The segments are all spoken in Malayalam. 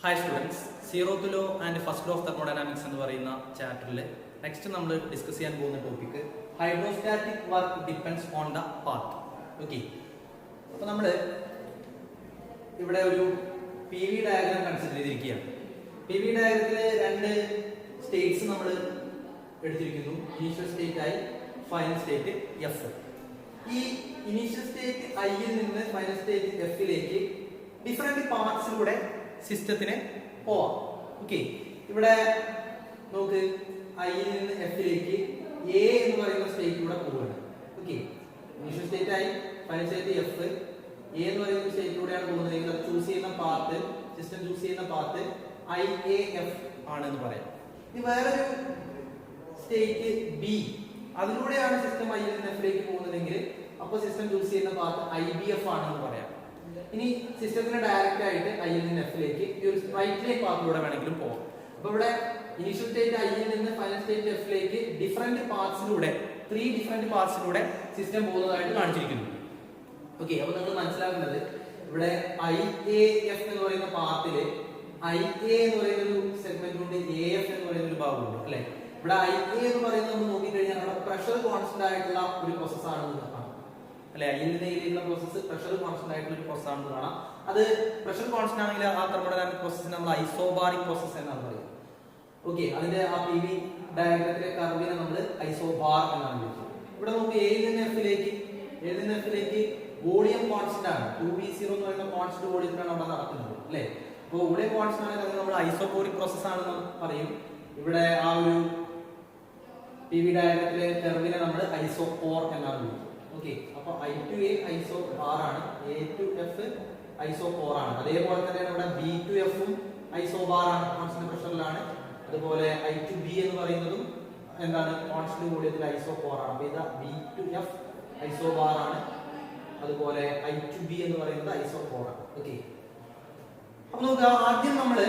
Hi students, zeroth law and first law of thermodynamics എന്ന് പറയുന്ന ചാപ്റ്ററിൽ നെക്സ്റ്റ് നമ്മൾ ഡിസ്കസ് ചെയ്യാൻ പോകുന്ന topic hydrostatic work depends on the path. Okay, അപ്പോൾ നമ്മൾ ഇവിടെ ഒരു പി വി ഡയഗ്രാം കൺസിഡർ ചെയ്തിരിക്കുകയാണ്. പി വി ഡയഗ്രത്തിൽ രണ്ട് സ്റ്റേറ്റ്സ് നമ്മൾ എടുത്തിരിക്കുന്നു. Initial state I, final state F. ഈ ഇനീഷ്യൽ സ്റ്റേറ്റ് ഐയിൽ നിന്ന് ഫൈനൽ സ്റ്റേറ്റ് എഫിലേക്ക് ഡിഫറെന്റ് പാർട്സിലൂടെ സിസ്റ്റത്തിന് പോവാം. ഓക്കെ, ഇവിടെ നോക്ക്, ഐയിൽ നിന്ന് എഫിലേക്ക് എ എന്ന് പറയുന്ന സ്റ്റേറ്റിലൂടെ പോവുകയാണ്. Okay, initial state I, final state F. A എന്ന് പറയുന്ന സ്റ്റേറ്റിലൂടെയാണ് പോകുന്നതെങ്കിൽ അത് ചൂസ് ചെയ്യുന്ന പാത്ത്, സിസ്റ്റം ചൂസ് ചെയ്യുന്ന പാത്ത് ഐ എ എഫ് ആണെന്ന് പറയാം. ഇനി വേറൊരു സ്റ്റേറ്റ് ബി, അതിലൂടെയാണ് സിസ്റ്റം ഐയിൽ നിന്ന് എഫിലേക്ക് പോകുന്നതെങ്കിൽ അപ്പോൾ സിസ്റ്റം ചൂസ് ചെയ്യുന്ന പാത്ത് ഐ ബി എഫ് ആണെന്ന് പറയാം. ഇനി സിസ്റ്റത്തിന് ഡയറക്റ്റ് ആയിട്ട് ഐയിൽ നിന്ന് എഫിലേക്ക് ഈ ഒരു സ്ട്രൈറ്റ് ലൈൻ പാത്തിലൂടെ വേണമെങ്കിലും പോകാം. അപ്പൊ ഇവിടെ ഇനീഷ്യൽ സ്റ്റേറ്റ് ഐയിൽ നിന്ന് ഫൈനൽ സ്റ്റേറ്റ് എഫിലേക്ക് ഡിഫറെന്റ് പാർട്സിലൂടെ, 3 ഡിഫറെന്റ് പാർട്സിലൂടെ സിസ്റ്റം പോകുന്നതായിട്ട് കാണിച്ചിരിക്കുന്നു. ഓക്കെ, അപ്പൊ നിങ്ങൾ മനസ്സിലാക്കുന്നത് ഇവിടെ ഐ എ എഫ് എന്ന് പറയുന്ന പാത്തില് ഐ എ എന്ന് പറയുന്ന ഒരു സെഗ്മെന്റ് ഉണ്ട്, എ എഫ് എന്ന് പറയുന്ന ഒരു ഭാഗമുണ്ട് അല്ലെ. ഇവിടെ ഐ എ എന്ന് പറയുന്നത് നമ്മൾ നോക്കിക്കഴിഞ്ഞാൽ അവിടെ പ്രഷർ കോൺസ്റ്റന്റ് ആയിട്ടുള്ള ഒരു പ്രോസസ് ആണെന്ന് കാണാം അല്ലെ. ഐയിൽ നിന്ന് എയിലുള്ള പ്രോസസ് പ്രഷർ കോൺസ്റ്റന്റ് ആയിട്ടുള്ള ഒരു പ്രോസസ് ആണെന്ന് കാണാം. അത് പ്രഷർ കോൺസ്റ്റന്റ് ആണെങ്കിൽ ആ തെർമോഡൈനാമിക് പ്രോസസ്സിനെ നമ്മൾ ഐസോബാറിക് പ്രോസസ് എന്നാണ് പറയുന്നത്. ഓക്കെ, അതിന്റെ ആ പി വി ഡയഗ്രത്തിലെ കർവിനെ നമ്മൾ ഐസോബാർ എന്നാണ് വിളിക്കുന്നത്. ഇവിടെ നമുക്ക് എയിൽ നിന്ന് എഫിലേക്ക് വോളിയം കോൺസ്റ്റന്റ് ആണ്, 2v0 എന്ന് പറയുന്ന കോൺസ്റ്റന്റ് വോളിയത്തിലാണ് അവിടെ നടക്കുന്നത് അല്ലെ. അപ്പോൾ വോളിയം കോൺസ്റ്റന്റ് ആണെങ്കിൽ അത് നമ്മൾ ഐസോബോറിക് പ്രോസസ് ആണെന്ന് പറയും. ഇവിടെ ആ ഒരു പി വി ഡയഗ്രത്തിലെ കർവിനെ നമ്മൾ ഐസോപോർ എന്നാണ് വിളിക്കുന്നത്. ഓക്കെ, അപ്പൊ I to A isobar ആണ്, എ ടു എഫ് ഐസോ 4 ആണ്. അതേപോലെ തന്നെയാണ് ഇവിടെ ബി ടു എഫും ഐസോബാർ ആണ്, കോൺസ്റ്റന്റ് പ്രഷറിലാണ്. അതുപോലെ ഐ ടു ബി എന്ന് പറയുന്നതും എന്താണ്, കോൺസ്റ്റന്റ് വോളിയത്തിൽ ഐസോ 4 ആണ്. അപ്പൊ ഇത് ബി ടു എഫ് ഐസോബാർ ആണ്. അതുപോലെ ഐ ടു ബി എന്ന് പറയുന്നത് ഐസോ 4 ആണ്. ഓക്കെ, അപ്പൊ നമുക്ക് ആദ്യം നമ്മള്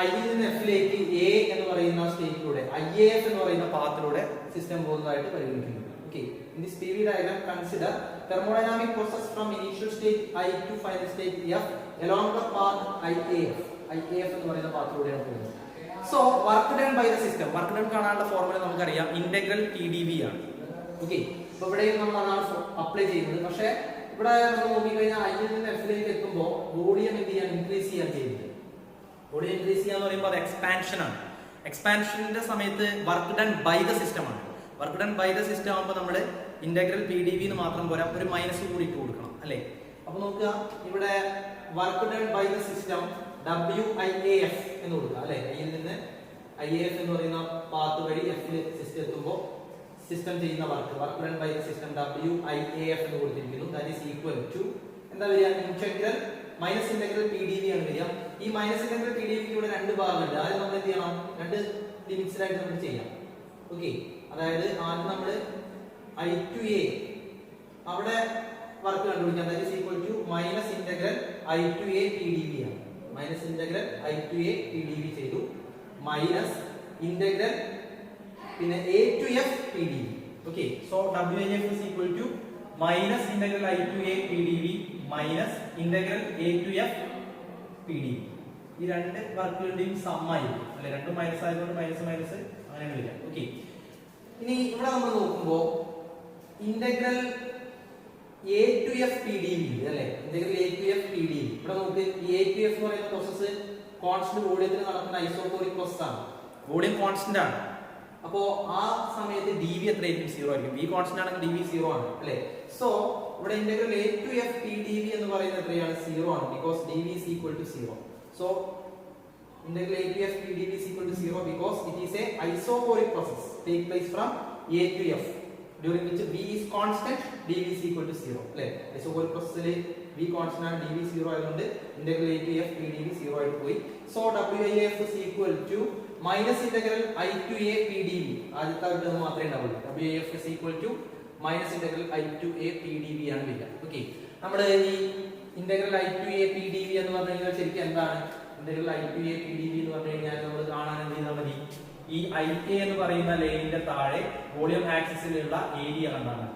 ഐയിൽ നിന്ന് എഫിലേക്ക് എ എന്ന് പറയുന്ന സ്റ്റേറ്റിലൂടെ ഐ എ എഫ് എന്ന് പറയുന്ന പാത്തിലൂടെ സിസ്റ്റം പോകുന്നതായിട്ട് പരിഗണിക്കുന്നു. Okay, in this PV diagram, consider thermodynamic process from initial state I to final state F along the path IAF. IAF എന്ന് പറയുന്ന പാത്തിലൂടെയാണ് പോകുന്നത്. So, work done by the system. Work done കാണാനുള്ള ഫോർമുല നമുക്കറിയാം, ഇന്റഗ്രൽ TdV ആണ്. ഓക്കെ, അപ്പോൾ ഇവിടെ നമ്മൾ അതാണ് അപ്ലൈ ചെയ്യുന്നത്. പക്ഷേ ഇവിടെ നമ്മൾ നോക്കിക്കഴിഞ്ഞാൽ ഐയിൽ നിന്ന് എഫിലേക്ക് എത്തുമ്പോൾ വോളിയം എന്ത് ചെയ്യാൻ, ഇൻക്രീസ് ചെയ്യാൻ ചെയ്യുന്നത്. വോളിയം ഇൻക്രീസ് ചെയ്യാന്ന് പറയുമ്പോൾ അത് എക്സ്പാൻഷൻ ആണ്. എക്സ്പാൻഷന്റെ സമയത്ത് work done by the system ആണ്. Work done by the system ആകുമ്പോൾ നമ്മൾ ഇന്റഗ്രൽ പി ഡി വി എന്ന് മാത്രം പോരാ, ഒരു മൈനസ് കൂടി ഇട്ട് കൊടുക്കണം അല്ലെ. അപ്പൊ നോക്കുക, ഇവിടെ work done by the system WIAF എന്ന് കൊടുക്കുക അല്ലെ. ഐയിൽ നിന്ന് IAF എന്ന് പറയുന്ന പാത്ത് വഴി എഫിൽ സിസ്റ്റം എത്തുമ്പോൾ സിസ്റ്റം ചെയ്യുന്ന work done by the system WIAF എന്ന് കൊടുത്തിരിക്കുന്നു. ദാറ്റ് ഈസ് ഈക്വൽ ടു എന്താ വരിക, integral minus integral P D V ആണ് വരിക. ഈ മൈനസ് ഇന്റഗ്രൽ പി ഡി വിക്ക് ഇവിടെ 2 ഭാഗങ്ങളുണ്ട്. ആദ്യം നമ്മൾ എന്ത് ചെയ്യണം, 2 ലിമിറ്റ്സിലായിട്ട് നമ്മൾ ചെയ്യാം. ഓക്കെ, അതായത് ആദ്യം നമ്മൾ ഐ ടു എ അവിടെ വർക്ക് കണ്ടുപിടിക്കാം. That is equal to minus integral I to A P D V ആണ്. Minus integral I to A P D V ചെയ്തു, മൈനസ് ഇന്റഗ്രൽ പിന്നെ A to F P D V. Okay, so WIF is equal to minus integral I to A P D V minus integral A to F P D V. ഈ 2 വർക്കുകളുടെയും സമ്മായിരിക്കും അല്ലെ. 2 മൈനസ് ആയതുകൊണ്ട് മൈനസ് മൈനസ് അങ്ങനെ വിളിക്കാം. ഓക്കെ, ഇനി ഇവിടെ നമ്മൾ നോക്കുമ്പോ integral A to F P D V അല്ലെ, integral A to F P D V. ഇവിടെ നമുക്ക് എ ടു എഫ് എന്ന് പറയുന്ന പ്രോസസ് കോൺസ്റ്റന്റ് വോളിയത്തിൽ നടക്കുന്ന ഐസോബോറിക് പ്രോസസ് ആണ്. വോളിയം കോൺസ്റ്റന്റ് ആണ്. അപ്പോ ആ സമയത്ത് ഡി വി എത്രയായിരിക്കും, 0 ആയിരിക്കും. വി കോൺസ്റ്റന്റ് ആണെങ്കിൽ ഡി വി 0 ആണ് അല്ലെ. സോ ഇവിടെ integral A to F P D V എന്ന് പറയുന്നത് എത്രയാണ്, 0 ആണ്. Because D V is equal to 0. So integral A to F PdV is equal to 0 because it is a isoporic process take place from A to F during which V is constant, dV is equal to 0. അല്ലേ, isoporic process V constant ആണ്, dV 0 ആയതുകൊണ്ട് integral A to F PdV 0 ആയിട്ട് പോയി. So WIF is equal to minus integral I to A PdV. ആദ്യത്തെ ടേം മാത്രമേ ഉണ്ടാവുള്ളൂ. WIF is equal to minus integral I to A PdV ആണ് വരിക. ഓക്കെ, നമ്മൾ ഈ integral I to A PdV എന്ന് പറഞ്ഞു കഴിഞ്ഞാൽ ശരിക്കും എന്താണ്, integral I to A P D V എന്ന് പറഞ്ഞു കഴിഞ്ഞാൽ നമ്മൾ കാണാൻ എന്ത് ചെയ്താൽ മതി, ഈ ഐ എ എന്ന് പറയുന്ന ലൈനിന്റെ താഴെ വോളിയം ആക്സിസിലുള്ള ഏരിയ കണ്ടാണ്.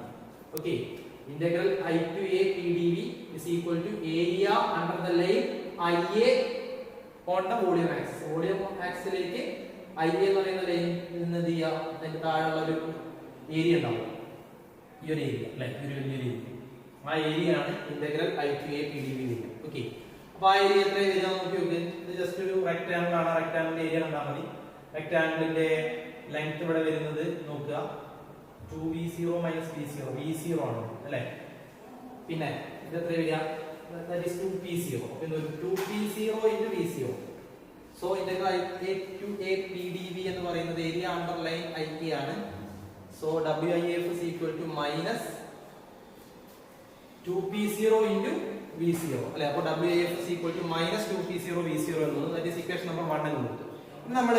Okay, integral I to A P D V is equal to area under the line I A on the volume axis. Volume ആക്സിസിലേക്ക് ഐ എന്ന് പറയുന്ന ലൈനിൽ നിന്ന് എന്ത് ചെയ്യുക, അതിന്റെ താഴെയുള്ള ഒരു ഏരിയ ഉണ്ടാവും, ഈ ഒരു ഏരിയ അല്ലെ, ഈ ഒരു വലിയൊരു ഏരിയ. ആ ഏരിയ ആണ് integral I to A P D V വരിക. ഓക്കെ, അപ്പൊ ആ ഏരിയ എത്ര വരിക നോക്കി നോക്ക്. ഇത് ജസ്റ്റ് ഒരു റെക്ടാങ്കിൾ ആണ്, റെക്ടാങ്കിളിന്റെ ഏരിയ കണ്ടാൽ മതി. റെക്ടാങ്കിളിന്റെ ലെങ്ത് ഇവിടെ വരുന്നത് നോക്കുക, 2v0 മൈനസ് v0, v0 ആണ് അല്ലെ. പിന്നെ ഇത് എത്ര വരിക, that is 2p0. അപ്പോൾ 2p0 into v0. So integral I to A P D V എന്ന് പറയുന്നത് area under line I K ആണ്. So WIF is equal to minus 2p0 into v0 അല്ലെ. അപ്പോൾ WIF is equal to minus 2p0 v0 എന്നത് that is equation number 1 എന്ന് കൊടുത്തു. ഇനി നമ്മൾ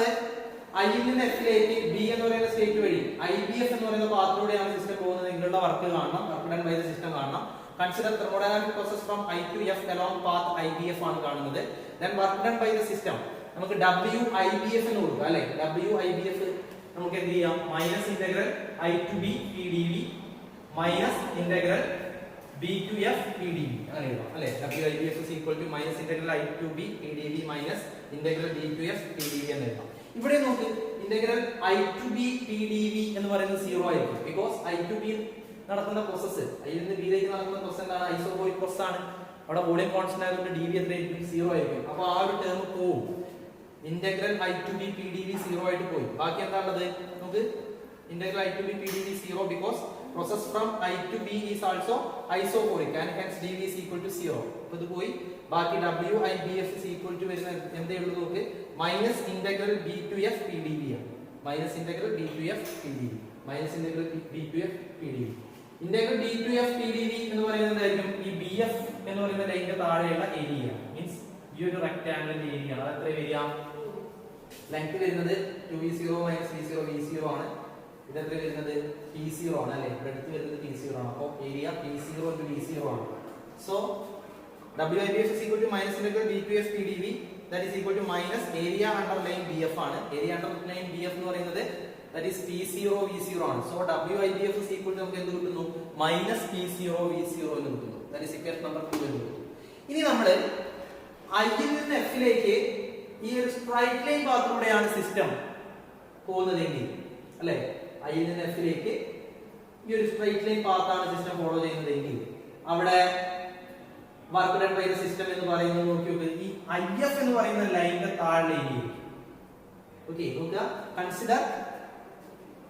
ഐ നിന്ന് എഫിലേക്ക് ബി എന്ന് പറയുന്ന സ്റ്റേറ്റ് വഴി IBF എന്ന് പറയുന്ന പാത്തിലൂടെയാണ് സിസ്റ്റം പോകുന്നത്. നിങ്ങളുടെ വർക്ക് കാണണം, work done by the system കാണണം. Consider thermodynamic process from I to F along path IBF ആണ് കാണുന്നത്. Then work done by the system നമുക്ക് WIBF എന്ന് കൊടുക്കാം അല്ലെ. WIBF നമുക്ക് എന്ത് ചെയ്യാം, minus integral I to B P D V minus integral B to F P D V അങ്ങനെ എഴുതാം അല്ലെ. WIBF is equal to minus integral I to B P D V minus integral B to F P D V എന്ന് എഴുതാം. ഇവിടെ നോക്ക്, integral I to B P D V എന്ന് പറയുന്നത് 0 ആയിരിക്കും. ബിക്കോസ് ഐ ടു ബി നടക്കുന്ന പ്രോസസ്, ഐ നിന്ന് ബിയിലേക്ക് നടക്കുന്ന പ്രോസസ് എന്താണ്, ഐസോബോറിക് പ്രോസസ് ആണ്. അവിടെ വോളിയം കോൺസ്റ്റന്റ് ആയതുകൊണ്ട് ഡി വി എത്രയായിരിക്കും, 0 ആയിരിക്കും. അപ്പൊ ആ ഒരു ടേം പോവും. Integral I to B P D V 0 ആയിട്ട് പോയി. ബാക്കി എന്താണുള്ളത് നമുക്ക്, integral I to B P D V 0 because process from I to B is also isobaric and hence D V is equal to 0. അപ്പൊ ഇത് പോയി. ബാക്കി WIBF is equal to വരുന്ന എന്തേ ഉള്ളൂ നോക്ക്, minus integral B to F P D V ആണ്. Minus integral B to F P D V minus integral B to F P D V. Integral B to F P D V എന്ന് പറയുന്നതായിരിക്കും ഈ ബി എഫ് എന്ന് പറയുന്ന ലൈനിന്റെ താഴെയുള്ള ഏരിയ, മീൻസ് ഈ ഒരു റെക്ടാങ്കിളിന്റെ ഏരിയ ആണ്. അത് എത്ര വരിക, ലെങ്ത് വരുന്നത് 2v0 മൈനസ് v0 v0 ആണ്. ഇത് എത്ര വരുന്നത് p0 ആണ് അല്ലെ, ബ്രെഡ്ത്ത് വരുന്നത് p0 ആണ്. അപ്പോൾ ഏരിയ p0 into v0 ആണ്. So WIBF is equal to minus integral B2F PdV that is equal to minus area underline BF ആണ്. Area underline BF എന്ന് പറയുന്നത് that is P0 V0 ആണ്. So WIBF is equal to നമുക്ക് എന്ത് കിട്ടുന്നു, minus P0 V0 എന്ന് കിട്ടുന്നു. That is equation number 2 എന്ന് കിട്ടുന്നു. ഇനി നമ്മൾ I ൽ നിന്ന് F ലേക്ക് ഈ ഒരു സ്ട്രൈറ്റ് ലൈൻ പാത്തിലൂടെയാണ് സിസ്റ്റം പോകുന്നതെങ്കിൽ അല്ലെ, I ൽ നിന്ന് F ലേക്ക് ഈ ഒരു സ്ട്രൈറ്റ് ലൈൻ പാത്താണ് സിസ്റ്റം ഫോളോ ചെയ്യുന്നതെങ്കിൽ അവിടെ work done by the system എന്ന് പറയുന്നത് നോക്കി നോക്കുക, ഈ IF എന്ന് പറയുന്ന ലൈനിന്റെ താഴെ ഏരിയ. ഓക്കേ, നോക്കുക, consider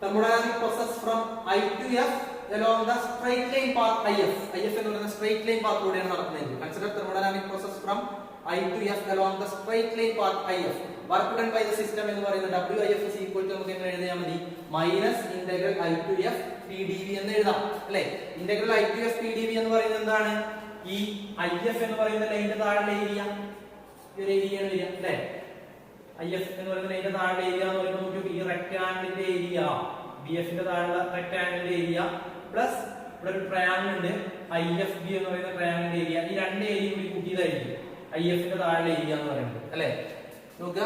thermodynamic process from I to F along the straight line path IF. IF എന്ന് പറയുന്ന സ്ട്രൈറ്റ് ലൈൻ പാത്തിലൂടെയാണ് നടക്കുന്നത്. Consider thermodynamic process from I to F along the straight line path IF. Work done by the system എന്ന് പറയുന്നത് WIF is equal to നമുക്ക് എങ്ങനെ എഴുതിയാൽ മതി, minus integral I to F PdV എന്ന് എഴുതാം അല്ലേ. Integral I to F PdV എന്ന് പറയുന്നത് എന്താണ്, ഈ IF എന്ന് പറയുന്ന ലൈനിന്റെ താഴെ ഏരിയ, ഈ ഒരു ഏരിയ ആണ് വരിക അല്ലേ. IF എന്ന് പറയുന്ന ലൈനിന്റെ താഴെ ഏരിയ എന്ന് പറയുമ്പോൾ നോക്കി, ഈ റെക്ടാങ്കിളിന്റെ ഏരിയ BF ന്റെ താഴെ റെക്ടാങ്കിളിന്റെ ഏരിയ പ്ലസ് ഇവിടെ ഒരു ട്രയാങ്കിൾ ഉണ്ട് IFB എന്ന് പറയുന്ന ട്രയാങ്കിളിന്റെ ഏരിയ, ഈ രണ്ട് ഏരിയ കൂടി കൂട്ടിയതായിരിക്കും IF ന്റെ താഴെ ഏരിയ എന്ന് പറയുന്നത് അല്ലേ. നോക്കുക,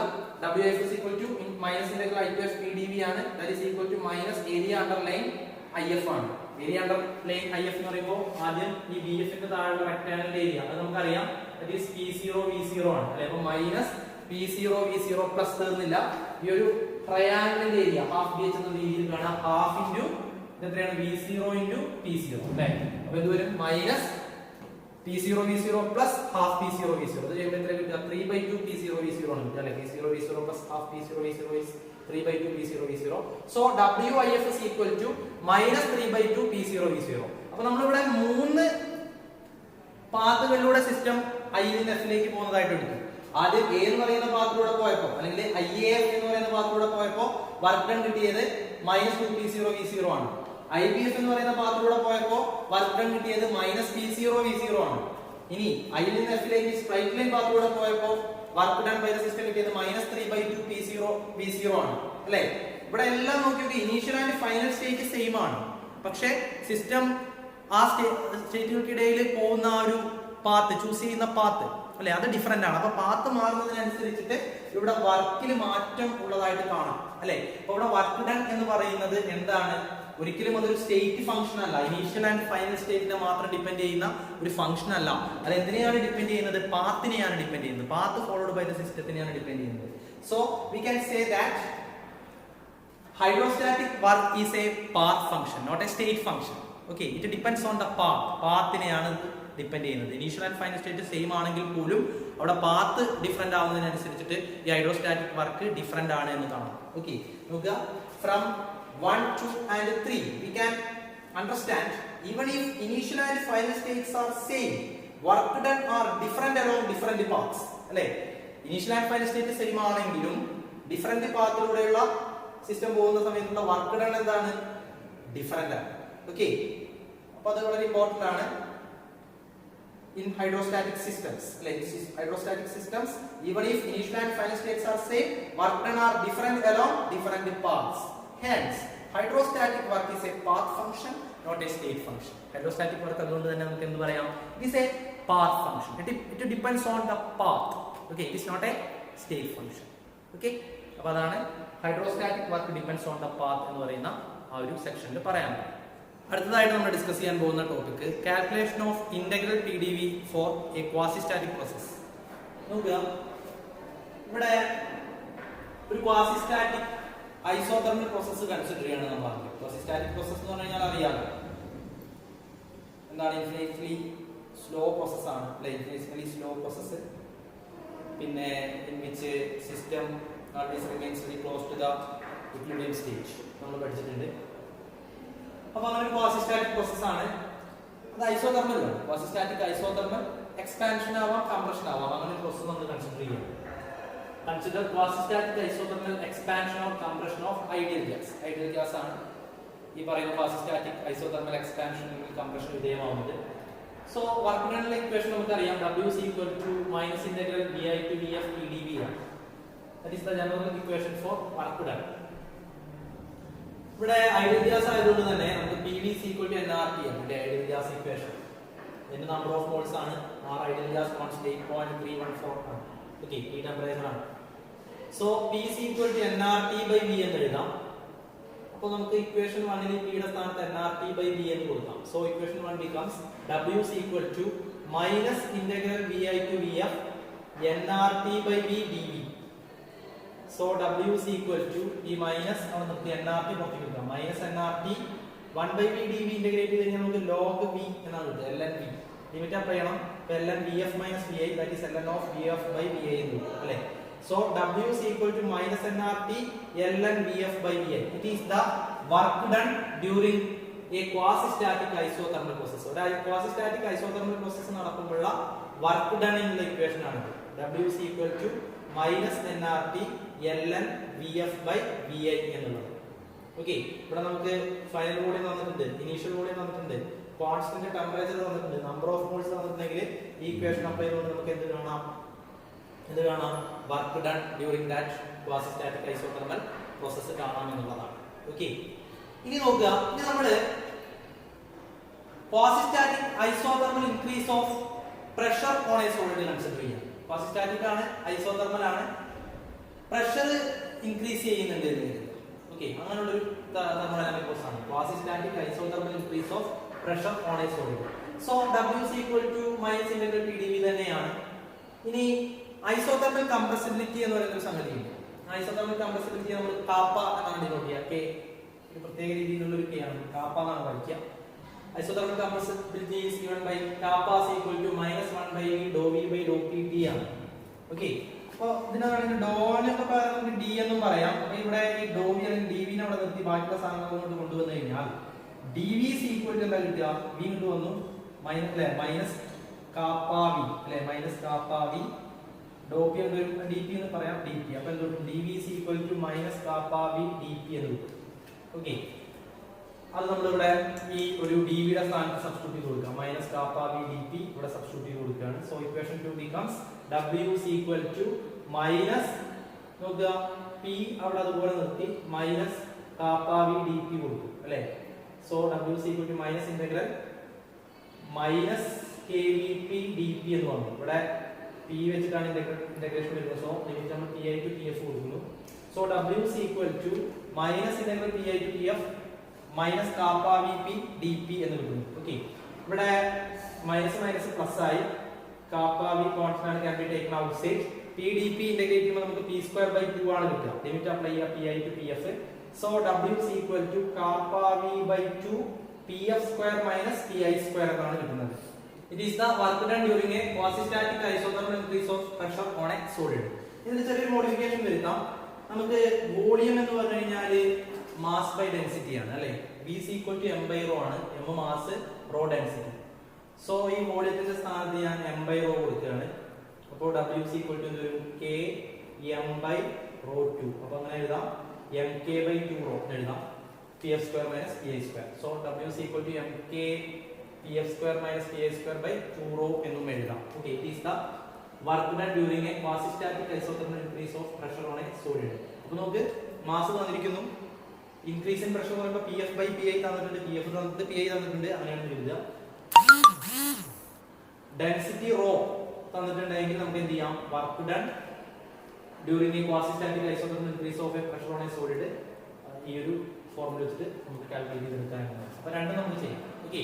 WIF is equal to minus integral I to F PdV ആണ്. That is equal to minus area underline IF ആണ്. ഏരിയ അണ്ടർ ലൈൻ IF എന്ന് പറയുമ്പോൾ ആദ്യം ഈ BF ന്റെ താഴെയുള്ള റെക്ടാങ്കിളിന്റെ ഏരിയ അത് നമുക്കറിയാം, that is P0 V0 ആണ് അല്ലേ. അപ്പോൾ മൈനസ് P0 V0 പ്ലസ് തീർന്നില്ല, ഈ ഒരു ട്രയാങ്കിളിന്റെ ഏരിയ ഹാഫ് BH എന്ന രീതിയിൽ കാണാം, ഹാഫ് ഇൻറ്റു എത്രയാണ് V0 ഇൻറ്റു P0 അല്ലേ. അപ്പോൾ ഇത് വരും minus P0 V0 plus half P0 V0. അത് ചെയ്യുമ്പോൾ എത്ര കിട്ടുക, 3/2 P0 V0 ആണ് അല്ലേ. P0 V0 plus half P0 V0 is 3/2 P0 V0. So WIF is equal to minus 3/2 P0 V0. അപ്പോൾ നമ്മളിവിടെ 3 പാത്തുകളിലൂടെ സിസ്റ്റം I ൽ നിന്ന് F ലേക്ക് പോകുന്നതായിട്ട് എടുത്തു. ആദ്യം A എന്ന് പറയുന്ന പാത്തിലൂടെ പോയപ്പോൾ അല്ലെങ്കിൽ IAF എന്ന് പറയുന്ന പാത്തിലൂടെ പോയപ്പോൾ വർക്ക് ഡൺ കിട്ടിയത് minus 2 P0 V0 ആണ്. IBF എന്ന് പറയുന്ന പാത്തിലൂടെ പോയപ്പോൾ വർക്ക് ഡൺ കിട്ടിയത് minus P0 V0 ആണ്. ഇനി I ൽ നിന്ന് F ലേക്ക് സ്ട്രൈറ്റ് ലൈൻ പാത്തിലൂടെ പോയപ്പോൾ work done by the system കിട്ടിയത് minus 3/2 P0 V0 ആണ് അല്ലേ. ഇവിടെ എല്ലാം നോക്കിയിട്ട് initial and final state same ആണ്, പക്ഷേ സിസ്റ്റം ആ സ്റ്റേറ്റുകൾക്കിടയിൽ പോകുന്ന ആ ഒരു പാത്ത് ചൂസ് ചെയ്യുന്ന പാത്ത് അല്ലെ, അത് ഡിഫറെന്റ് ആണ്. അപ്പൊ പാത്ത് മാറുന്നതിനനുസരിച്ചിട്ട് ഇവിടെ വർക്കിൽ മാറ്റം ഉള്ളതായിട്ട് കാണാം അല്ലെ. അപ്പൊ ഇവിടെ വർക്ക് ഡൺ എന്ന് പറയുന്നത് എന്താണ്, ഒരിക്കലും അതൊരു സ്റ്റേറ്റ് ഫംഗ്ഷൻ അല്ല. ഇനീഷ്യൽ ആൻഡ് ഫൈനൽ സ്റ്റേറ്റിനെ മാത്രം ഡിപ്പെൻഡ് ചെയ്യുന്ന ഒരു ഫംഗ്ഷൻ അല്ല. അത് എന്തിനെയാണ് ഡിപ്പെൻഡ് ചെയ്യുന്നത്? പാത്തിനെയാണ് ഡിപ്പെൻഡ് ചെയ്യുന്നത്. പാത്ത് ഫോളോഡ് ബൈ ദ സിസ്റ്റത്തിനെയാണ് ഡിപ്പെൻഡ് ചെയ്യുന്നത്. So we can say that hydrostatic work is a path function, not a state function. Okay, it depends on the path. പാത്തിനെയാണ് ഡിപ്പെൻഡ് ചെയ്യുന്നത്. Initial and final state same ആണെങ്കിൽ പോലും അവിടെ പാത്ത് ഡിഫറെന്റ് ആവുന്നതിനനുസരിച്ചിട്ട് ഈ ഹൈഡ്രോസ്റ്റാറ്റിക് വർക്ക് ഡിഫറെന്റ് ആണ് എന്ന് കാണാം. ഓക്കെ, നോക്കുക, from 1, 2 and 3 we can understand even if initial and final states are same, work done are different along different paths. അല്ലേ, initial and final state same ആണെങ്കിലും ഡിഫറെന്റ് പാത്തിലൂടെയുള്ള സിസ്റ്റം പോകുന്ന സമയത്തുള്ള വർക്ക് ഡൺ എന്താണ്? ഡിഫറെന്റ് ആണ്. ഓക്കെ, അപ്പൊ അത് വളരെ ഇമ്പോർട്ടന്റ് ആണ് in hydrostatic systems. Like hydrostatic systems, even if initial and final states are same, work done are different along different paths. Hence, hydrostatic work is a path function, not a state function. Hydrostatic work അതുകൊണ്ട് തന്നെ നമുക്ക് എന്ത് പറയാം? It is a path function. It depends on the path. Okay, it is not a state function. Okay, അപ്പോൾ അതാണ് hydrostatic work depends on the path എന്ന് പറയുന്ന ആ ഒരു സെക്ഷനിൽ പറയാനുള്ളത്. അടുത്തതായിട്ട് നമ്മൾ ഡിസ്കസ് ചെയ്യാൻ പോകുന്ന topic calculation of integral PdV for a quasistatic process. നോക്കുക, ഇവിടെ ഒരു ക്വാസിസ്റ്റാറ്റിക് ഐസോതെർമൽ പ്രോസസ് കൺസിഡർ ചെയ്യാണ് നമ്മൾ പറഞ്ഞത്. ക്വാസിസ്റ്റാറ്റിക് പ്രോസസ് എന്ന് പറഞ്ഞാൽ അറിയാമല്ലോ എന്താണ്? ഇൻഫിനിറ്റ്ലി സ്ലോ പ്രോസസ് ആണ്, അല്ലെ? ഇൻഫിനിറ്റ്ലി സ്ലോ പ്രോസസ്, പിന്നെ in which system always remains very close to the equilibrium stage നമ്മൾ പഠിച്ചിട്ടുണ്ട്. അപ്പോൾ അങ്ങനെ ഒരു ക്വാസിസ്റ്റാറ്റിക് പ്രോസസ് ആണ്. അത് ഐസോതെർമൽ ആണ്. ക്വാസിസ്റ്റാറ്റിക് ഐസോതെർമൽ എക്സ്പാൻഷൻ ആവാം, കംപ്രഷൻ ആവാം. അങ്ങനെ ഒരു പ്രോസസ് നമ്മൾ കൺസിഡർ ചെയ്യാം. Consider quasistatic isothermal expansion or compression of ideal gas. Ideal gas ആണ് ഈ പറയുന്ന ക്വാസിസ്റ്റാറ്റിക് ഐസോതെർമൽ എക്സ്പാൻഷൻ അല്ലെങ്കിൽ കംപ്രഷൻ വിധേയമാവുന്നത്. സോ വർക്ക് ഡൺ ഇക്വേഷൻ നമുക്കറിയാം, W is equal to minus integral VI to VF PdV ആണ്. That is the general equation for work done. ഇവിടെ ഐഡിയൽ ഗ്യാസ് ആയതുകൊണ്ട് തന്നെ നമുക്ക് PV is equal to nRT ആണ്. ഇവിടെ ഐഡിയൽ ഗ്യാസ് ഇക്വേഷൻ ഇതിന്റെ നമ്പർ ഓഫ് മോൾസ് ആണ്. R ഐഡിയൽ ഗ്യാസ് കോൺസ്റ്റന്റ് 8.314 ആണ്. ഓക്കേ, ഈ ടെമ്പറേച്ചർ ആണ്. So P is equal to nRT by V എന്ന് എഴുതാം. അപ്പോൾ നമുക്ക് ഇക്വേഷൻ 1 ൽ P യുടെ സ്ഥാനത്ത് nRT by V എന്ന് കൊടുക്കാം. So equation 1 becomes W is equal to minus integral VI to VF nRT by V dV. So W is equal to ഈ മൈനസ് അവിടെ നമുക്ക് nRT പുറത്തേക്ക് എടുക്കാം. Minus nRT 1 by V dV integrate ചെയ്ത് കഴിഞ്ഞാൽ നമുക്ക് log V എന്നാണ് കിട്ടുക. ln V ലിമിറ്റ് അപ്ലൈ ചെയ്യണം. ln VF minus VI, that is ln of VF by VI എന്ന് കിട്ടും, അല്ലേ? So W is equal to minus nRT ln VF by VI. It is the work done during a quasi-static isothermal process. ഒരു quasi-static isothermal process നടക്കുമ്പോഴുള്ള work done എന്നുള്ള ഇക്വേഷൻ ആണ്. W is equal to minus nRT ln VF by VI എന്നുള്ളത്. ഓക്കെ, ഇവിടെ നമുക്ക് ഫൈനൽ വോളിയം തന്നിട്ടുണ്ട്, ഇനീഷ്യൽ വോളിയം തന്നിട്ടുണ്ട്, കോൺസ്റ്റന്റ് ടെമ്പറേച്ചർ തന്നിട്ടുണ്ട്, നമ്പർ ഓഫ് മോൾസ് തന്നിട്ടുണ്ടെങ്കിൽ ഈ ഇക്വേഷൻ അപ്ലൈ ചെയ്തുകൊണ്ട് നമുക്ക് എന്ത് കാണാം? Work done during that quasi-static isothermal process കാണാം എന്നുള്ളതാണ്. ഓക്കെ, ഇനി നോക്കുക, ഇനി നമ്മള് quasi-static isothermal increase of pressure on A solid consider ചെയ്യാം. ക്വാസിസ്റ്റാറ്റിക് ആണ്, ഐസോതെർമൽ ആണ്, പ്രഷർ ഇൻക്രീസ് ചെയ്യുന്നുണ്ട് എന്ന് കരുതുക. ഓക്കെ, അങ്ങനെയുള്ളൊരു തെർമോഡൈനാമിക് പ്രോസസ് ആണ് quasistatic isothermal increase of pressure on A solid. So W is equal to minus integral PdV തന്നെയാണ്. ഇനി ഐസോതെർമൽ കംപ്രസിബിലിറ്റി എന്ന് പറയുന്ന ഒരു സംഗതിയുണ്ട്. ഐസോതെർമൽ കംപ്രസിബിലിറ്റി നമ്മൾ കാപ്പ എന്നാണ് ഡിനോട്ട് ചെയ്യുക. കെ ഒരു പ്രത്യേക രീതിയിലുള്ള ഒരു കെ ആണ്, കാപ്പ എന്നാണ് പഠിക്കുക. Isothermal compressibility is given by kappa is equal to minus 1 by V dou V by dou PT ആണ്. ഓക്കെ, അപ്പോൾ ഇതിനാണെങ്കിൽ ഡോനൊക്കെ പറയാൻ നമുക്ക് ഡി എന്നും പറയാം. അപ്പോൾ ഇവിടെ ഈ ഡോ വി അല്ലെങ്കിൽ ഡി വിനെ അവിടെ നിർത്തി ബാക്കിയുള്ള സാധനങ്ങൾ കൊണ്ട് കൊണ്ടുവന്നു കഴിഞ്ഞാൽ D V is equal to എന്താ കിട്ടുക? വി കൊണ്ട് വന്നു മൈനസ് കാപ്പ വി, അല്ലെ? മൈനസ് കാപ്പ വി ഡോ പി ഉണ്ട്, ഡി പി എന്ന് പറയാം, ഡി പി. അപ്പോൾ എന്ത് കിട്ടും? D V is equal to minus kappa V D P എന്ന് കിട്ടും. ഓക്കെ, അത് നമ്മളിവിടെ ഈ ഒരു ഡി വിയുടെ സ്ഥാനത്ത് സബ്സ്റ്റിറ്റ്യൂട്ട് ചെയ്ത് കൊടുക്കാം. Minus kappa V D P ഇവിടെ സബ്സ്റ്റിറ്റ്യൂട്ട് ചെയ്ത് കൊടുക്കുകയാണ്. So equation 2 becomes W is equal to minus, നോക്കുക, പി അവിടെ അതുപോലെ നിർത്തി minus kappa V D P കൊടുക്കും, അല്ലേ? So W is equal to minus integral minus K V P D P എന്ന് വന്നു. ഇവിടെ പി വെച്ചിട്ടാണ് ഇന്റഗ്രേഷൻ വരുന്നത്. സോ ലിമിറ്റ് നമ്മൾ pi to tf കൊടുക്കുന്നു. So W is equal to minus integral pi to tf minus kappa V P D P എന്ന് കിട്ടുന്നു. ഓക്കെ, ഇവിടെ മൈനസ് മൈനസ് പ്ലസ് ആയി. Kappa V constant can be taken outside. P D P integrate ചെയ്യുമ്പോൾ നമുക്ക് പി സ്ക്വയർ ബൈ 2 ആണ് കിട്ടുക. ലിമിറ്റ് അപ്ലൈ ചെയ്യുക P I to P F. So W is equal to kappa V by 2 P F square minus P I square എന്നാണ് കിട്ടുന്നത്. It is the work done during a quasi-static isothermal increase of pressure on a solid. ഇതിൽ ചെറിയൊരു മോഡിഫിക്കേഷൻ വരുത്താം. നമുക്ക് വോളിയം എന്ന് പറഞ്ഞു കഴിഞ്ഞാൽ മാസ് ബൈ ഡെൻസിറ്റി ആണ് അല്ലേ. V is equal to m by rho ആണ്. m mass rho density. So ഈ വോളിയത്തിന്റെ സ്ഥാനത്ത് ഞാൻ m by rho കൊടുക്കുകയാണ്. അപ്പോൾ W is equal to എന്തൊരു k m by rho 2. അപ്പോൾ അങ്ങനെ എഴുതാം mk by 2 rho എഴുതാം. pf square minus pi square. So W is equal to mk pf square minus pi square by 2 rho എന്നും എഴുതാം. Okay, it is the work done during a quasi-static isothermal increase of pressure on a solid. അപ്പോൾ നമുക്ക് മാസ് തന്നിരിക്കുന്നു. ഇൻക്രീസ് ഇൻ പ്രഷർ എന്ന് പറയുമ്പോൾ pf by pi തന്നിട്ടുണ്ട്, pf തന്നിട്ട് pi തന്നിട്ടുണ്ട്, അങ്ങനെയാണ് എഴുതുക. ഡെൻസിറ്റി റോ തന്നിട്ടുണ്ടെങ്കിൽ നമുക്ക് എന്ത് ചെയ്യാം, work done during A quasi-static isothermal increase of a pressure on a solid ഈ ഒരു ഫോർമുല വെച്ചിട്ട് നമുക്ക് കാൽക്കുലേറ്റ് ചെയ്തെടുക്കാനാണ്. അപ്പോൾ രണ്ടും നമുക്ക് ചെയ്യാം. ഓക്കെ,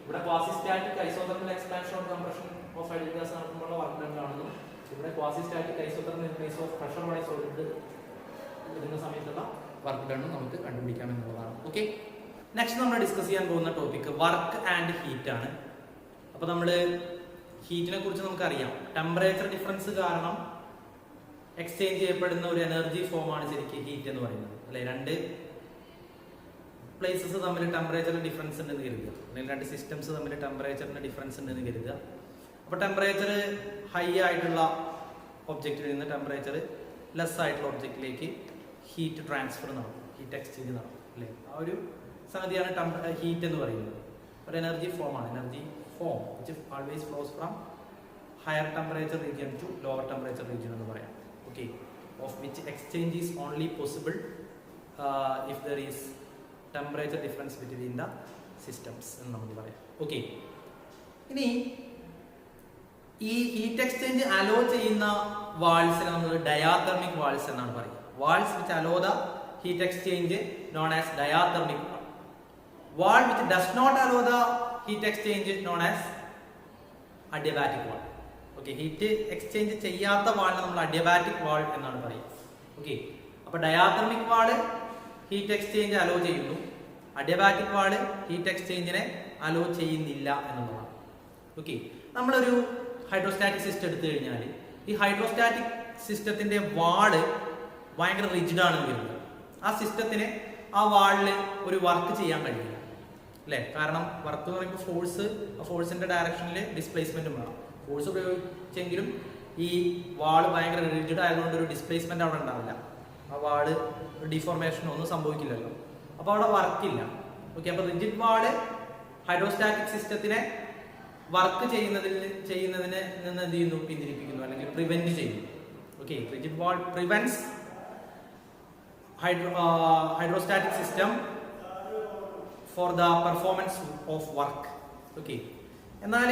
ഇവിടെ quasi-static isothermal expansion or compression of ideal gas നടത്തുമ്പോൾ വർക്ക് ഡൺ കാണുന്നു. ഇവിടെ quasi-static isothermal increase of pressure on a solid വരുന്ന സമയത്തുള്ള വർക്ക് ഡൺ നമുക്ക് കണ്ടുപിടിക്കാം എന്നുള്ളതാണ്. ഓക്കെ, നെക്സ്റ്റ് നമ്മൾ ഡിസ്കസ് ചെയ്യാൻ പോകുന്ന ടോപ്പിക് വർക്ക് ആൻഡ് ഹീറ്റ് ആണ്. അപ്പോൾ നമ്മൾ ഹീറ്റിനെ കുറിച്ച് നമുക്കറിയാം. ടെമ്പറേച്ചർ ഡിഫറൻസ് കാരണം എക്സ്ചേഞ്ച് ചെയ്യപ്പെടുന്ന ഒരു എനർജി ഫോമാണ് ശരിക്കും ഹീറ്റ് എന്ന് പറയുന്നത് അല്ലെ. രണ്ട് പ്ലേസസ് തമ്മിൽ ടെമ്പറേച്ചറിന് ഡിഫറൻസ് ഉണ്ടെന്ന് കരുതുക, അല്ലെങ്കിൽ രണ്ട് സിസ്റ്റംസ് തമ്മിൽ ടെമ്പറേച്ചറിന് ഡിഫറൻസ് ഉണ്ടെന്ന് കരുതുക. അപ്പോൾ ടെമ്പറേച്ചർ ഹൈ ആയിട്ടുള്ള ഒബ്ജക്റ്റിൽ നിന്ന് ടെമ്പറേച്ചർ ലെസ് ആയിട്ടുള്ള ഒബ്ജക്റ്റിലേക്ക് ഹീറ്റ് ട്രാൻസ്ഫർ നടക്കും, ഹീറ്റ് എക്സ്ചേഞ്ച് നടക്കും അല്ലേ. ആ ഒരു സംഗതിയാണ് ഹീറ്റ് എന്ന് പറയുന്നത്. ഒരു എനർജി ഫോമാണ്, energy form which always flows from higher temperature region to lower temperature region എന്ന് പറയാം. Okay, of which exchange is only possible if there is temperature difference between the systems എന്ന് നമുക്ക് പറയാം. ഓക്കെ, ഇനി ഈ ഹീറ്റ് എക്സ്ചേഞ്ച് അലോ ചെയ്യുന്ന വാൾസിനെ നമ്മൾ ഡയാതെർമിക് വാൾസ് എന്നാണ് പറയുക. Walls which allow the heat exchange known as diathermic wall. Wall which does not allow the heat exchange known as adiabatic wall. Okay, heat exchange ചെയ്യാത്ത വാളിനെ നമ്മൾ അഡിയബാറ്റിക് വാൾ എന്നാണ് പറയുക. ഓക്കെ, അപ്പൊ diathermic wall heat exchange allow ചെയ്യുന്നു, അഡിയബാറ്റിക് വാള് ഹീറ്റ് എക്സ്ചേഞ്ചിനെ അലോ ചെയ്യുന്നില്ല എന്നുള്ളതാണ്. ഓക്കെ, നമ്മളൊരു ഹൈഡ്രോസ്റ്റാറ്റിക് സിസ്റ്റം എടുത്തു കഴിഞ്ഞാൽ ഈ ഹൈഡ്രോസ്റ്റാറ്റിക് സിസ്റ്റത്തിന്റെ വാള് ഭയങ്കര റിജിഡ് ആണെന്ന് കരുതുക. ആ സിസ്റ്റത്തിന് ആ വാളിൽ ഒരു വർക്ക് ചെയ്യാൻ കഴിയില്ല അല്ലേ. കാരണം വർക്ക് എന്ന് പറയുമ്പോൾ ഫോഴ്സിന്റെ ഡയറക്ഷനിൽ ഡിസ്പ്ലേസ്മെന്റും വേണം. ഫോഴ്സ് ഉപയോഗിച്ചെങ്കിലും ഈ വാള് ഭയങ്കര റിജിഡ് ആയതുകൊണ്ട് ഒരു ഡിസ്പ്ലേസ്മെന്റ് അവിടെ ഉണ്ടാവില്ല. ആ വാള് ഡിഫോർമേഷനോ ഒന്നും സംഭവിക്കില്ലല്ലോ, അപ്പോൾ അവിടെ വർക്കില്ല. ഓക്കെ, അപ്പോൾ റിജിഡ് വാള് ഹൈഡ്രോസ്റ്റാറ്റിക് സിസ്റ്റത്തിനെ വർക്ക് ചെയ്യുന്നതിന് നിന്ന് എന്ത് ചെയ്യുന്നു, പിന്തിരിപ്പിക്കുന്നു അല്ലെങ്കിൽ പ്രിവെന്റ് ചെയ്യുന്നു. Okay, rigid wall prevents hydrostatic system for the performance of work. Okay, എന്നാൽ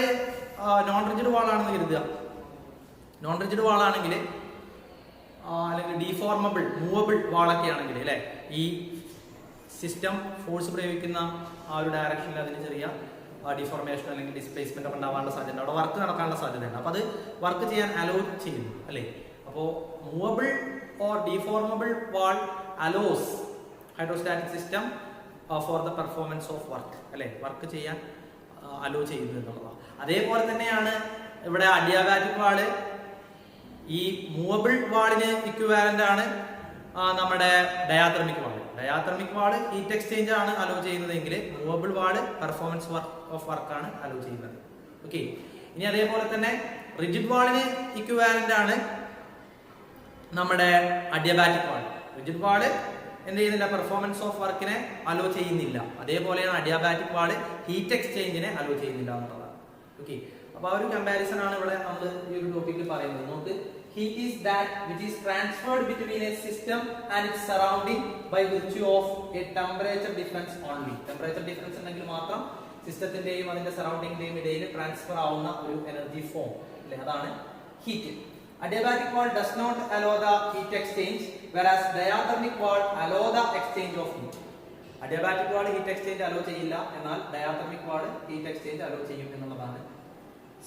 നോൺ റിജിഡ് വാളാണെന്ന് കരുതുക. നോൺ റിജിഡ് വാളാണെങ്കിൽ അല്ലെങ്കിൽ ഡീഫോർമബിൾ മൂവബിൾ വാളൊക്കെ ആണെങ്കിൽ അല്ലെ, ഈ സിസ്റ്റം ഫോഴ്സ് പ്രയോഗിക്കുന്ന ആ ഒരു ഡയറക്ഷനിൽ അതിന് ചെറിയ ഡിഫോർമേഷൻ അല്ലെങ്കിൽ ഡിസ്പ്ലേസ്മെന്റ് ഒക്കെ ഉണ്ടാവാനുള്ള സാധ്യത, അവിടെ വർക്ക് നടക്കാനുള്ള സാധ്യതയുണ്ട്. അപ്പൊ അത് വർക്ക് ചെയ്യാൻ അലോ ചെയ്യുന്നു അല്ലേ. അപ്പോൾ movable or deformable wall allows hydrostatic system for the performance of work അല്ലെ, വർക്ക് ചെയ്യാൻ അലോ ചെയ്യുന്നു എന്നുള്ളതാണ്. അതേപോലെ തന്നെയാണ് ഇവിടെ അഡിയാബാറ്റിക് വാള് ഈ മൂവബിൾ വാളിന് ഇക്വിവാലന്റ് ആണ് നമ്മുടെ ഡയാതെർമിക് വാള്. ഡയാതെർമിക് വാള് ഹീറ്റ് എക്സ്ചേഞ്ച് ആണ് അലോ ചെയ്യുന്നതെങ്കിൽ movable wall performance of work ആണ് അലോ ചെയ്യുന്നത്. ഓക്കെ, ഇനി അതേപോലെ തന്നെ റിജിഡ് വാളിന് ഇക്വിവാലന്റ് ആണ് നമ്മുടെ അഡിയബാറ്റിക് വാള്. റിജിഡ് വാള് എന്ത് ചെയ്യുന്നില്ല, പെർഫോമൻസ് ഓഫ് വർക്കിനെ അലോ ചെയ്യുന്നില്ല. അതേപോലെയാണ് അഡിയാബാറ്റിക് വാള് ഹീറ്റ് എക്സ്ചേഞ്ചിനെ അലോ ചെയ്യുന്നില്ല എന്നുള്ളതാണ്. ഓക്കെ, അപ്പൊ ആ ഒരു കമ്പാരിസൺ ആണ് ഇവിടെ നമ്മൾ ഈ ഒരു ടോപ്പിക്കിൽ പറയുന്നത്. നമുക്ക് heat is that which is transferred between a system and its surrounding by virtue of a temperature difference only. Temperature difference ഉണ്ടെങ്കിൽ മാത്രം സിസ്റ്റത്തിന്റെയും അതിന്റെ സറൗണ്ടിങ്ങിന്റെയും ഇടയിൽ ട്രാൻസ്ഫർ ആവുന്ന ഒരു എനർജി ഫോം അല്ലേ, അതാണ് heat. Adiabatic wall does not allow the heat exchange, whereas diathermic wall allow the exchange of heat. Adiabatic wall heat exchange hello ചെയ്യില്ല, എന്നാൽ ഡയാതർമിക് വാൾ ഹീറ്റ് എക്സ്ചേഞ്ച് അലോ ചെയ്യും എന്നുള്ളതാണ്.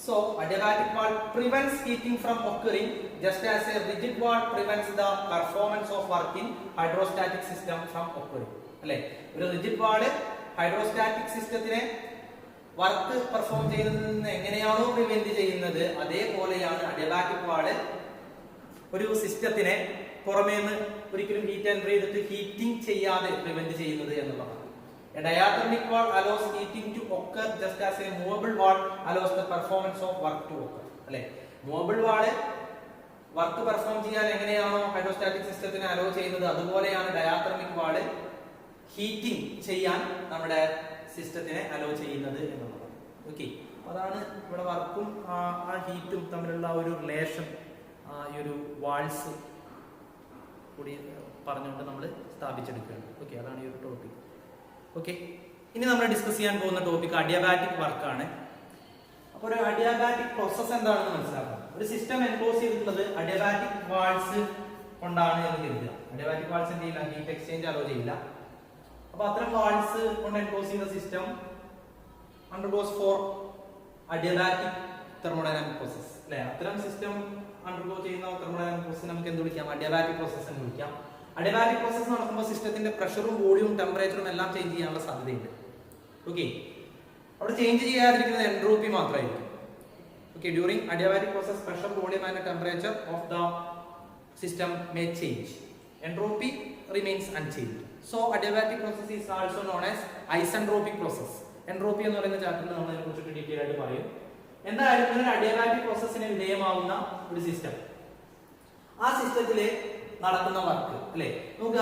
So adiabatic wall prevents heating from occurring just as a rigid wall prevents the performance of work in hydrostatic system from occurring. അല്ലേ, ഒരു റിജിഡ് വാൾ ഹൈഡ്രോസ്റ്റാറ്റിക് സിസ്റ്റത്തിനെ വർക്ക് പെർഫോം ചെയ്യുന്നതിൽ നിന്ന് എങ്ങനെയാണോ പ്രിവെന്റ് ചെയ്യുന്നത്, അതേപോലെയാണ് അഡിയാബാറ്റിക് വാൾ ഒരു സിസ്റ്റത്തിനെ പുറമേ നിന്ന് ഒരിക്കലും ഹീറ്റ് എൻട്രി ചെയ്തിട്ട് ഹീറ്റിംഗ് ചെയ്യാതെ പ്രിവെന്റ് ചെയ്യുന്നത് എന്നുള്ളതാണ്. A diathermic wall allows heating to occur just as a movable wall allows the performance of work to occur. അല്ലേ, മൂവബിൾ വാള് വർക്ക് പെർഫോം ചെയ്യാൻ എങ്ങനെയാണോ ഹൈഡ്രോസ്റ്റാറ്റിക് സിസ്റ്റത്തിനെ അലോ ചെയ്യുന്നത്, അതുപോലെയാണ് ഡയാതർമിക് വാള് ഹീറ്റിംഗ് ചെയ്യാൻ നമ്മുടെ സിസ്റ്റത്തിനെ അലോ ചെയ്യുന്നത് എന്നുള്ളതാണ്. ഓക്കെ, അതാണ് ഇവിടെ വർക്കും ആ ഹീറ്റും തമ്മിലുള്ള ഒരു റിലേഷൻ ഈ ഒരു വാൾസ് കൂടി പറഞ്ഞുകൊണ്ട് നമ്മൾ സ്ഥാപിച്ചെടുക്കുകയാണ്. ഓക്കെ, അതാണ് ഈ ഒരു ടോപ്പിക്. ഓക്കെ, ഇനി നമ്മൾ ഡിസ്കസ് ചെയ്യാൻ പോകുന്ന ടോപ്പിക് അഡിയാബാറ്റിക് വർക്കാണ്. അപ്പോൾ ഒരു അഡിയാബാറ്റിക് പ്രോസസ് എന്താണെന്ന് മനസ്സിലാക്കണം. ഒരു സിസ്റ്റം എൻക്ലോസ് ചെയ്തിട്ടുള്ളത് അഡിയാബാറ്റിക് വാൾസ് കൊണ്ടാണ് എന്ന് കരുതുക. അഡിയാബാറ്റിക് വാൾസ് എന്ത് ചെയ്യില്ല, ഹീറ്റ് എക്സ്ചേഞ്ച് അലോ ചെയ്യില്ല. അപ്പൊ അത്തരം വാൾസ് കൊണ്ട് എൻക്ലോസ് ചെയ്ത system undergoes for adiabatic thermodynamic process. അല്ലെ, അത്തരം സിസ്റ്റം അണ്ടർഗോ ചെയ്യുന്ന തെർമോഡൈനാമിക് പ്രോസസ് നമുക്ക് എന്ത് വിളിക്കാം, അഡിയാബാറ്റിക് പ്രോസസ് എന്ന് വിളിക്കാം. അഡിയാബാറ്റിക് പ്രോസസ് നടക്കുമ്പോൾ സിസ്റ്റത്തിന്റെ പ്രഷറും വോളിയവും ടെമ്പറേച്ചറും എല്ലാം ചേഞ്ച് ചെയ്യാനുള്ള സാധ്യതയുണ്ട്. ഓക്കെ, അവിടെ ചേഞ്ച് ചെയ്യാതിരിക്കുന്നത് എൻട്രോപ്പി മാത്രമായിരിക്കും. Okay, during adiabatic process pressure, volume and temperature of the system may change. Entropy remains unchanged. So adiabatic process is also known as isentropic process. Entropy എന്ന് പറയുന്ന ചാപ്റ്ററിൽ നമ്മൾ അതിനെക്കുറിച്ച് ഡീറ്റെയിൽ ആയിട്ട് പറയും. എന്തായാലും ഒരു അഡിയാബാറ്റിക് പ്രോസസ്സിന് വിധേയമാവുന്ന ഒരു സിസ്റ്റം, ആ സിസ്റ്റത്തിലെ നടക്കുന്ന വർക്ക് അല്ലെ, നോക്കുക,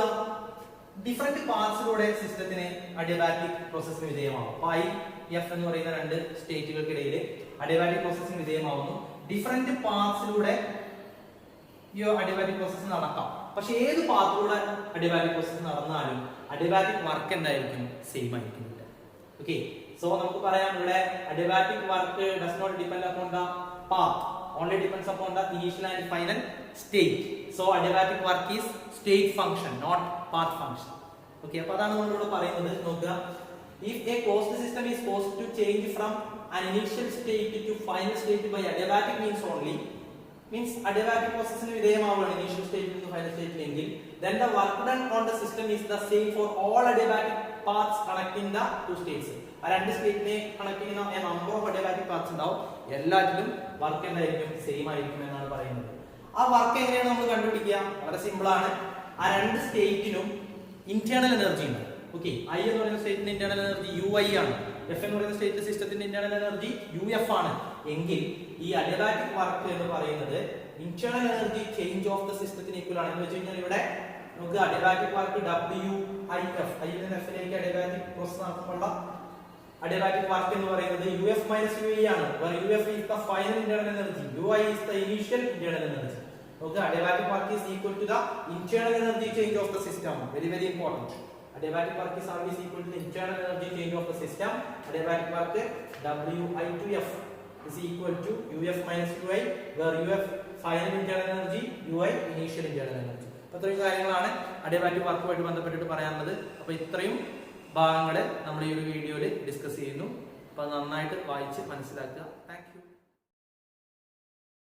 ഡിഫറെന്റ് പാർട്സിലൂടെ സിസ്റ്റത്തിന് അഡിയാബാറ്റിക് പ്രോസസ്സിന് വിധേയമാവും. പൈ എഫ് എന്ന് പറയുന്ന രണ്ട് സ്റ്റേറ്റുകൾക്കിടയിൽ അഡിയാബാറ്റിക് പ്രോസസ്സിന് വിധേയമാവുന്നു. ഡിഫറെന്റ് പാർട്സിലൂടെ ഈ അഡിയാബാറ്റിക് പ്രോസസ്സ് നടക്കാം. പക്ഷെ ഏത് പാത്തിലൂടെ അഡിയാബാറ്റിക് പ്രോസസ്സ് നടന്നാലും അഡിയാബാറ്റിക് വർക്ക് എന്തായിരിക്കും, സെയിം ആയിരിക്കും. ഓക്കെ, സോ നമുക്ക് പറയാം ഇവിടെ adiabatic work does not depend upon the path, only depends upon the initial and final state. So adiabatic work is state function, not path function. Okay, അപ്പോൾ അതാണ് നമ്മളോട് പറയുന്നത്. നോക്കുക, if a closed system is forced to change from an initial state to final state by adiabatic means only, means adiabatic processന് വിധേയമാവുകയാണ് initial state to final state എങ്കിൽ, then the work done on the system is the same for all adiabatic paths connecting the two states. ആ രണ്ട് സ്റ്റേറ്റിനെ കണക്ട് ചെയ്യുന്ന നമ്പർ ഓഫ് അഡിയാബാറ്റിക് പാർട്സ് ഉണ്ടാവും. എല്ലാറ്റിലും വർക്ക് എന്തായിരിക്കും, സെയിം ആയിരിക്കും എന്നാണ് പറയുന്നത്. ആ വർക്ക് എങ്ങനെയാണ് നമ്മൾ കണ്ടുപിടിക്കുക, വളരെ സിമ്പിൾ ആണ്. ആ രണ്ട് സ്റ്റേറ്റിനും ഇന്റേണൽ എനർജി ഉണ്ട്. ഓക്കെ, ഐ എന്ന് പറയുന്ന സ്റ്റേറ്റിന്റെ ഇന്റേണൽ എനർജി UI ആണ്, എഫ് എന്ന് പറയുന്ന സ്റ്റേറ്റ് സിസ്റ്റത്തിന്റെ ഇന്റേണൽ എനർജി UF ആണ്. എങ്കിൽ ഈ അഡിയാബാറ്റിക് വർക്ക് എന്ന് പറയുന്നത് internal energy change of the സിസ്റ്റത്തിന് ഈക്വൽ ആണ്. എന്ന് വെച്ച് കഴിഞ്ഞാൽ ഇവിടെ നമുക്ക് അഡിയാബാറ്റിക് വർക്ക് WIF, ഐ നിന്ന് എഫിലേക്ക് അഡിയാബാറ്റിക് പ്രോസസ് നടക്കുമ്പോൾ adiabatic work എന്ന് പറയുന്നത് UF - UE ആണ്, where UF is the final internal energy, UI is the initial internal energy. Okay, adiabatic work is equal to the internal energy change of the system. Very very important. Adiabatic work is always equal to the internal energy change of the system. Adiabatic work WI to F is equal to UF - UI, where UF final internal energy, UI initial internal energy. അപ്പോൾ ഇത്രയും കാര്യങ്ങളാണ് അഡിയാബാറ്റിക് വർക്കുമായിട്ട് ബന്ധപ്പെട്ടിട്ട് പറയാനുള്ളത്. അപ്പോൾ ഇത്രയും ഭാഗങ്ങൾ നമ്മൾ ഈ ഒരു വീഡിയോയിൽ ഡിസ്കസ് ചെയ്യുന്നു. അപ്പോൾ നന്നായിട്ട് വായിച്ച് മനസ്സിലാക്കുക. Thank you.